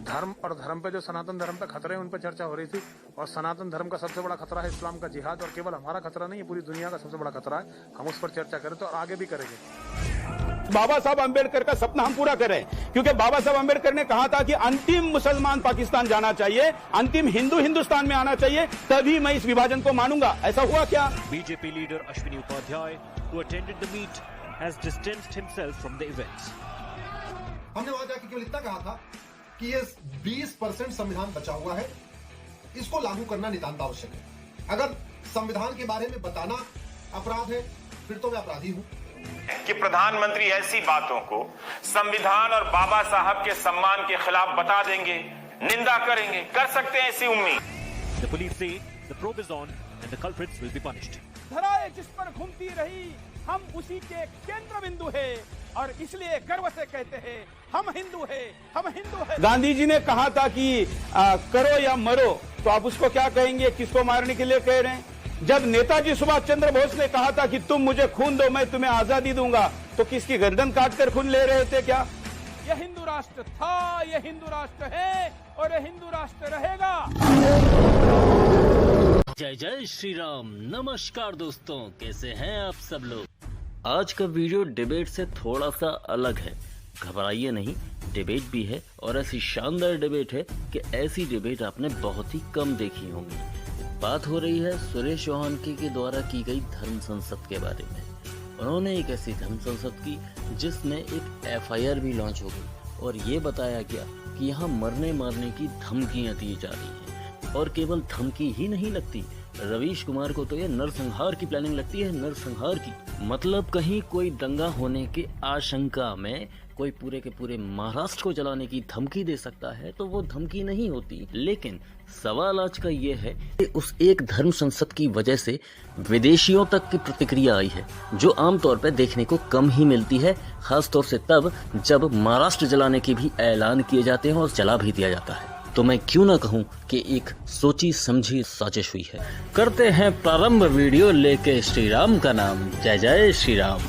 धर्म और धर्म पे जो सनातन धर्म पे खतरे हैं उन पर चर्चा हो रही थी। और सनातन धर्म का सबसे बड़ा खतरा है इस्लाम का जिहाद, और केवल हमारा खतरा नहीं है, पूरी दुनिया का सबसे बड़ा खतरा है। हम उस पर चर्चा करें तो और आगे भी करेंगे। बाबा साहब अंबेडकर का सपना हम पूरा करें, क्योंकि बाबा साहब अंबेडकर ने कहा था कि अंतिम मुसलमान पाकिस्तान जाना चाहिए, अंतिम हिंदू हिंदुस्तान में आना चाहिए, तभी मैं इस विभाजन को मानूंगा। ऐसा हुआ क्या? BJP leader Ashwini Upadhyay, who attended the meet, has distanced himself from the events. हमने वहां जाके केवल इतना कहा था कि ये 20% संविधान बचा हुआ है, इसको लागू करना नितांत आवश्यक है। अगर संविधान के बारे में बताना अपराध है, फिर तो मैं अपराधी हूं। कि प्रधानमंत्री ऐसी बातों को संविधान और बाबा साहब के सम्मान के खिलाफ बता देंगे, निंदा करेंगे, कर सकते हैं ऐसी उम्मीद। The police say the probe is on and the culprits will be punished. धराए जिस पर घूमती रही, हम उसी के केंद्र बिंदु है, और इसलिए गर्व से कहते हैं हम हिंदू है, हम हिंदू है। गांधी जी ने कहा था कि करो या मरो, तो आप उसको क्या कहेंगे? किसको मारने के लिए कह रहे हैं? जब नेताजी सुभाष चंद्र बोस ने कहा था कि तुम मुझे खून दो, मैं तुम्हें आजादी दूंगा, तो किसकी गर्दन काटकर खून ले रहे थे क्या? यह हिंदू राष्ट्र था, यह हिंदू राष्ट्र है, और यह हिंदू राष्ट्र रहेगा। जय जय श्री राम। नमस्कार दोस्तों, कैसे हैं आप सब लोग? आज का वीडियो डिबेट से थोड़ा सा अलग है। घबराइए नहीं, डिबेट भी है, और ऐसी शानदार डिबेट है कि ऐसी डिबेट आपने बहुत ही कम देखी होंगी। बात हो रही है सुरेश चौहानकी के द्वारा की गई धर्म संसद के बारे में। उन्होंने एक ऐसी धर्म संसद की जिसमें एक एफआईआर भी लॉन्च हो गई, और ये बताया गया कि यहाँ मरने मारने की धमकियाँ दी जा रही हैं। और केवल धमकी ही नहीं लगती, रवीश कुमार को तो ये नरसंहार की प्लानिंग लगती है, नरसंहार की। मतलब कहीं कोई दंगा होने की आशंका में कोई पूरे के पूरे महाराष्ट्र को जलाने की धमकी दे सकता है, तो वो धमकी नहीं होती। लेकिन सवाल आज का ये है कि उस एक धर्म संसद की वजह से विदेशियों तक की प्रतिक्रिया आई है, जो आमतौर पर देखने को कम ही मिलती है, खास तौर से तब जब महाराष्ट्र जलाने के भी ऐलान किए जाते हैं और जला भी दिया जाता है। तो मैं क्यों ना कहूं कि एक सोची समझी साजिश हुई है। करते हैं प्रारंभ वीडियो लेके श्री राम का नाम। जय जय श्री राम।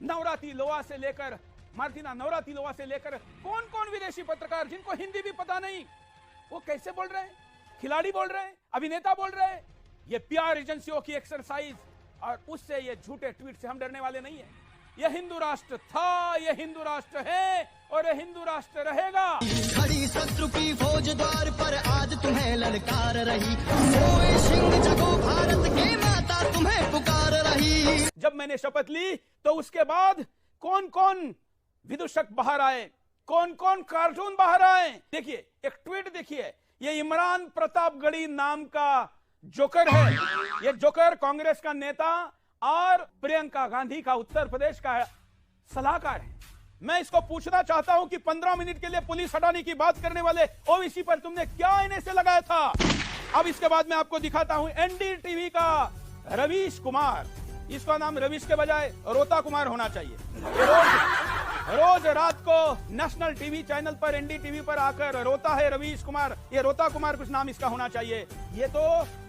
नवरात्रि लोहा से लेकर मार्टिना नवरात्रि लोहा से लेकर कौन कौन विदेशी पत्रकार जिनको हिंदी भी पता नहीं, वो कैसे बोल रहे हैं? खिलाड़ी बोल रहे हैं, अभिनेता बोल रहे हैं। ये पीआर एजेंसियों की एक्सरसाइज, और उससे ये झूठे ट्वीट से हम डरने वाले नहीं है। यह हिंदू राष्ट्र था, यह हिंदू राष्ट्र है, और यह हिंदू राष्ट्र रहेगा। खड़ी शत्रु की फौज द्वार पर आज तुम्हें ललकार रही, सोए सिंह जगो भारत के माता तुम्हें पुकार रही। जब मैंने शपथ ली तो उसके बाद कौन कौन विदूषक बाहर आए, कौन कौन कार्टून बाहर आए। देखिए एक ट्वीट देखिए, ये इमरान प्रतापगढ़ी नाम का जोकर है। ये जोकर कांग्रेस का नेता और प्रियंका गांधी का उत्तर प्रदेश का सलाहकार है। मैं इसको पूछना चाहता हूं कि 15 मिनट के लिए पुलिस हटाने की बात करने वाले ओवीसी पर तुमने क्या इन्हें से लगाया था? अब इसके बाद मैं आपको दिखाता हूं एनडीटीवी का रवीश कुमार। इसका नाम रवीश के बजाय रोता कुमार होना चाहिए। रोज रात को नेशनल टीवी चैनल पर एनडीटीवी पर आकर रोता है रवीश कुमार। ये रोता कुमार कुछ नाम इसका होना चाहिए। ये तो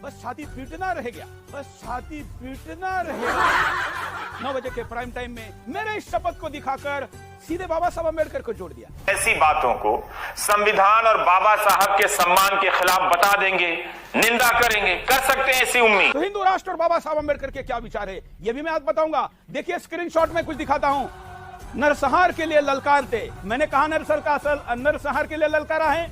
बस छाती पीटना रह गया, बस छाती पीटना रह गया। 9 बजे के प्राइम टाइम में मेरे इस शपथ को दिखाकर सीधे बाबा साहब अम्बेडकर को जोड़ दिया। ऐसी बातों को संविधान और बाबा साहब के सम्मान के खिलाफ बता देंगे, निंदा करेंगे, कर सकते हैं ऐसी उम्मीद। तो हिंदू राष्ट्र और बाबा साहब अम्बेडकर के क्या विचार है, ये भी मैं आज बताऊंगा। देखिए स्क्रीनशॉट में कुछ दिखाता हूं। नरसंहार के लिए ललकारते, मैंने कहा नरसंहार के लिए ललकारा है।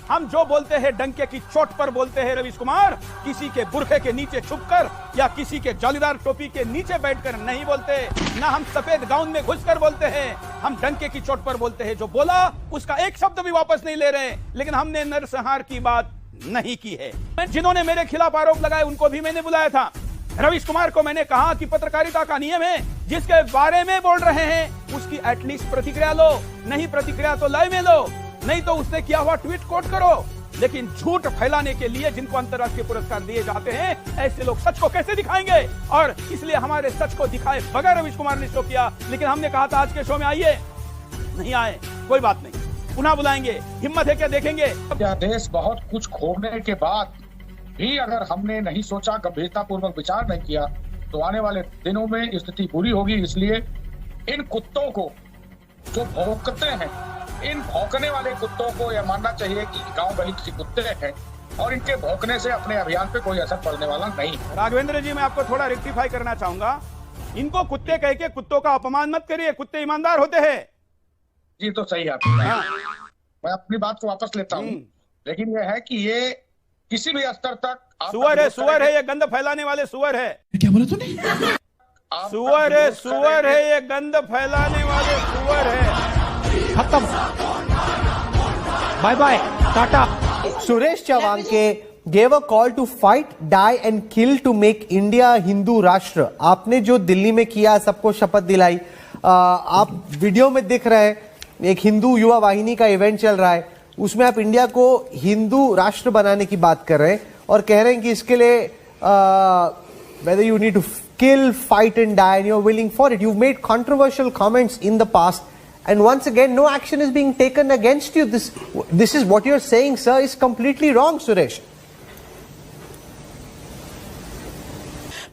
हम जो बोलते हैं डंके की चोट पर बोलते हैं रवीश कुमार, किसी के बुरखे के नीचे छुपकर या किसी के जालीदार टोपी के नीचे बैठकर नहीं बोलते, ना हम सफेद गाउन में घुसकर बोलते हैं। हम डंके की चोट पर बोलते हैं। जो बोला उसका एक शब्द भी वापस नहीं ले रहे, लेकिन हमने नरसंहार की बात नहीं की है। जिन्होंने मेरे खिलाफ आरोप लगाए उनको भी मैंने बुलाया था। रवीश कुमार को मैंने कहा कि पत्रकारिता का नियम है, जिसके बारे में बोल रहे हैं उसकी एटलीस्ट प्रतिक्रिया लो, नहीं प्रतिक्रिया तो लाइव में लो, नहीं तो उसने किया हुआ ट्वीट कोट करो। लेकिन झूठ फैलाने के लिए जिनको अंतर्राष्ट्रीय पुरस्कार दिए जाते हैं, ऐसे लोग सच को कैसे दिखाएंगे? और इसलिए हमारे सच को दिखाए बगैर रवीश कुमार ने शो किया। लेकिन हमने कहा था आज के शो में आइए, नहीं आए, कोई बात नहीं, पुनः बुलाएंगे। हिम्मत है क्या? देखेंगे। देश बहुत कुछ खोने के बाद भी अगर हमने नहीं सोचा, गंभीरता पूर्वक विचार नहीं किया, तो आने वाले दिनों में स्थिति बुरी होगी। इसलिए इन कुत्तों को जो भौंकते हैं इन भौंकने वाले कुत्तों को यह मानना चाहिए कि गांव गली के कुत्ते हैं और इनके भौंकने से अपने अभियान पे कोई असर पड़ने वाला नहीं है। राघवेंद्र जी, मैं आपको थोड़ा रेक्टिफाई करना चाहूंगा। इनको कुत्ते कह के कुत्तों का अपमान मत करिए, कुत्ते ईमानदार होते हैं। जी तो सही है आपकी बात। मैं अपनी बात को वापस लेता हूँ, लेकिन यह है कि ये किसी भी स्तर तक सुअर है, ये गंद फैलाने वाले सुअर है। क्या बोला तूने? सुअर है, ये गंद फैलाने वाले सुअर है। खत्म, bye bye, tata. Suresh Chavhanke gave a call to fight, die and kill to make India Hindu राष्ट्र। आपने जो दिल्ली में किया, सबको शपथ दिलाई, आप वीडियो में दिख रहे हैं, एक हिंदू युवा वाहिनी का इवेंट चल रहा है, उसमें आप इंडिया को हिंदू राष्ट्र बनाने की बात कर रहे हैं और कह रहे हैं कि इसके लिए whether you need to kill, fight and die and you're willing for it. You've made controversial comments in the past and once again no action is being taken against you. This is what you're saying, sir, is completely wrong, Suresh.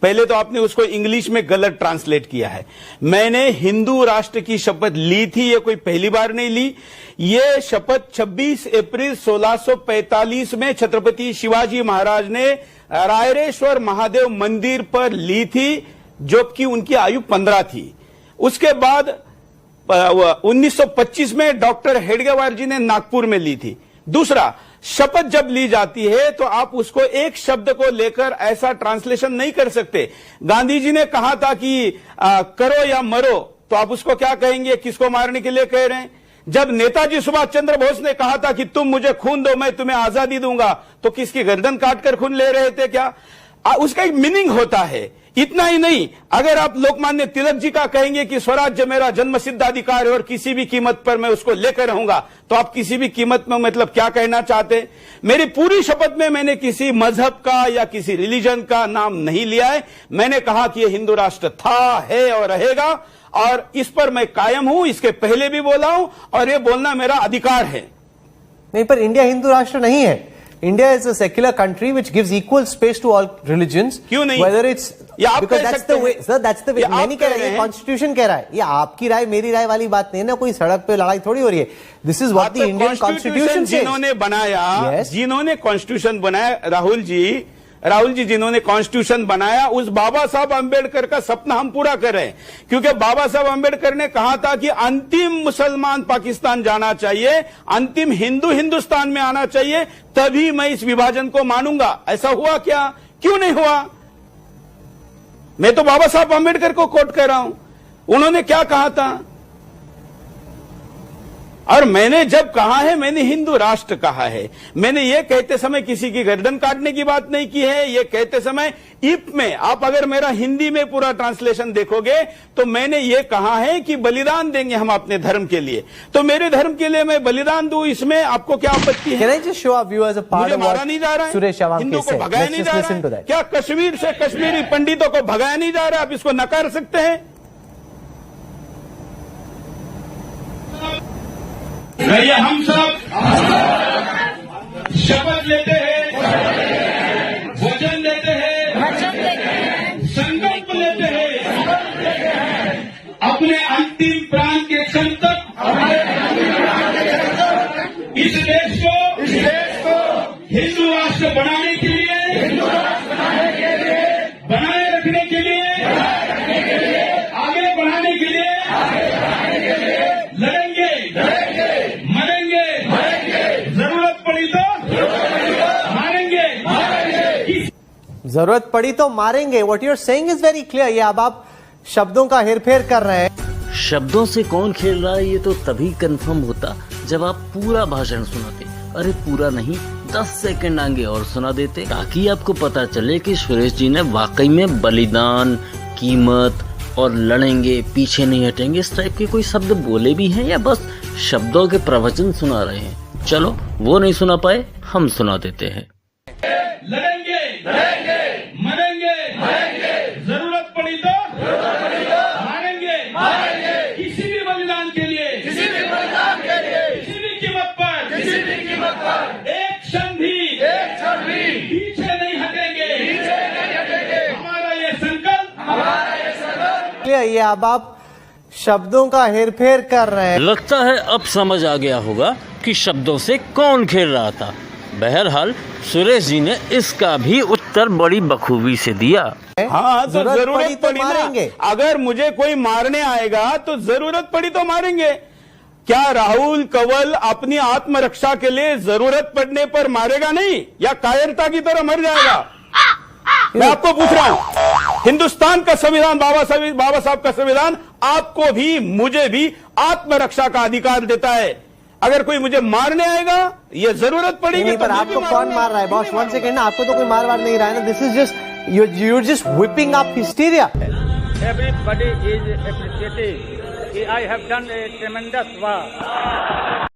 पहले तो आपने उसको English में गलत translate किया है। मैंने हिंदू राष्ट्र की शपथ ली थी, ये कोई पहली बार नहीं ली। ये शपथ 26 अप्रैल 1645 में छत्रपति शिवाजी महाराज ने रायरेश्वर महादेव मंदिर पर ली थी, जबकि उनकी आयु 15 थी। उसके बाद 1925 में डॉक्टर हेडगेवार जी ने नागपुर में ली थी। दूसरा, शपथ जब ली जाती है तो आप उसको एक शब्द को लेकर ऐसा ट्रांसलेशन नहीं कर सकते। गांधी जी ने कहा था कि करो या मरो, तो आप उसको क्या कहेंगे? किसको मारने के लिए कह रहे हैं? जब नेताजी सुभाष चंद्र बोस ने कहा था कि तुम मुझे खून दो, मैं तुम्हें आजादी दूंगा, तो किसकी गर्दन काटकर खून ले रहे थे क्या? उसका एक मीनिंग होता है। इतना ही नहीं, अगर आप लोकमान्य तिलक जी का कहेंगे कि स्वराज्य मेरा जन्मसिद्ध अधिकार है और किसी भी कीमत पर मैं उसको लेकर रहूंगा, तो आप किसी भी कीमत में मतलब क्या कहना चाहते? मेरी पूरी शपथ में मैंने किसी मजहब का या किसी रिलीजन का नाम नहीं लिया है। मैंने कहा कि यह हिंदू राष्ट्र था, है और रहेगा, और इस पर मैं कायम हूं। इसके पहले भी बोला हूं और ये बोलना मेरा अधिकार है। नहीं, पर इंडिया हिंदू राष्ट्र नहीं है। India is a secular country which gives equal space to all religions. क्यों नहीं? Whether it's because that's the way, sir, that's the way. मैं नहीं कह रहा, ये Constitution कह रहा है। ये आपकी राय मेरी राय वाली बात नहीं है ना, कोई सड़क पे लड़ाई थोड़ी हो रही है। This is what the Indian Constitution says. जिन्होंने बनाया, जिन्होंने Constitution बनाया, राहुल जी जिन्होंने कॉन्स्टिट्यूशन बनाया, उस बाबा साहब अंबेडकर का सपना हम पूरा कर रहे हैं। क्योंकि बाबा साहब अंबेडकर ने कहा था कि अंतिम मुसलमान पाकिस्तान जाना चाहिए, अंतिम हिंदू हिंदुस्तान में आना चाहिए, तभी मैं इस विभाजन को मानूंगा। ऐसा हुआ क्या? क्यों नहीं हुआ? मैं तो बाबा साहब अंबेडकर को कोट कर रहा हूं। उन्होंने क्या कहा था? और मैंने जब कहा है, मैंने हिंदू राष्ट्र कहा है। मैंने ये कहते समय किसी की गर्दन काटने की बात नहीं की है। ये कहते समय इफ में, आप अगर मेरा हिंदी में पूरा ट्रांसलेशन देखोगे तो मैंने ये कहा है कि बलिदान देंगे हम अपने धर्म के लिए। तो मेरे धर्म के लिए मैं बलिदान दूं, इसमें आपको क्या आपत्ति है? मुझे मारा नहीं जा रहा है, हिंदू को भगाया नहीं जा रहा है। क्या कश्मीर से कश्मीरी पंडितों को भगाया नहीं जा रहा है? आप इसको नकार सकते हैं? ये हम सब शपथ लेते हैं, वचन लेते हैं, संकल्प लेते हैं, अपने अंतिम प्राण के क्षण तक इस देश को हिंदू राष्ट्र बनाने के लिए, बनाए रखने के लिए, आगे बढ़ाने के लिए लड़ेंगे, मरेंगे, जरूरत पड़ी तो मारेंगे, जरूरत पड़ी तो मारेंगे। What you are saying is very clear. ये अब आप शब्दों का हेरफेर कर रहे हैं। शब्दों से कौन खेल रहा है ये तो तभी कंफर्म होता जब आप पूरा भाषण सुनाते। अरे पूरा नहीं, 10 सेकंड आगे और सुना देते, ताकि आपको पता चले कि सुरेश जी ने वाकई में बलिदान, कीमत और लड़ेंगे, पीछे नहीं हटेंगे, इस टाइप के कोई शब्द बोले भी हैं या बस शब्दों के प्रवचन सुना रहे हैं। चलो वो नहीं सुना पाए, हम सुना देते हैं। लड़ेंगे, मरेंगे, जरूरत पड़ी तो मारेंगे, किसी भी बलिदान के लिए, किसी भी कीमत पर, एक क्षण भी पीछे नहीं हटेंगे। हमारा ये संकल्प। ये अब आप शब्दों का हेरफेर कर रहे हैं। लगता है अब समझ आ गया होगा कि शब्दों से कौन खेल रहा था। बहरहाल सुरेश जी ने इसका भी उत्तर बड़ी बखूबी से दिया। हाँ, तो जरूरत तो पड़ी मारेंगे। ना, अगर मुझे कोई मारने आएगा तो जरूरत पड़ी तो मारेंगे। क्या राहुल कंवल अपनी आत्मरक्षा के लिए जरूरत पड़ने पर मारेगा नहीं, या कायरता की तरह मर जाएगा? मैं आपको पूछ रहा हूं, हिंदुस्तान का संविधान, बाबा साहब का संविधान आपको भी मुझे भी आत्मरक्षा का अधिकार देता है। अगर कोई मुझे मारने आएगा, ये जरूरत पड़ेगी। नहीं, पर आपको कौन मार रहा है बॉस? 1 सेकेंड ना, आपको तो कोई मार नहीं रहा है ना। This is just you're just whipping up hysteria. Everybody is appreciating. I have done a tremendous work.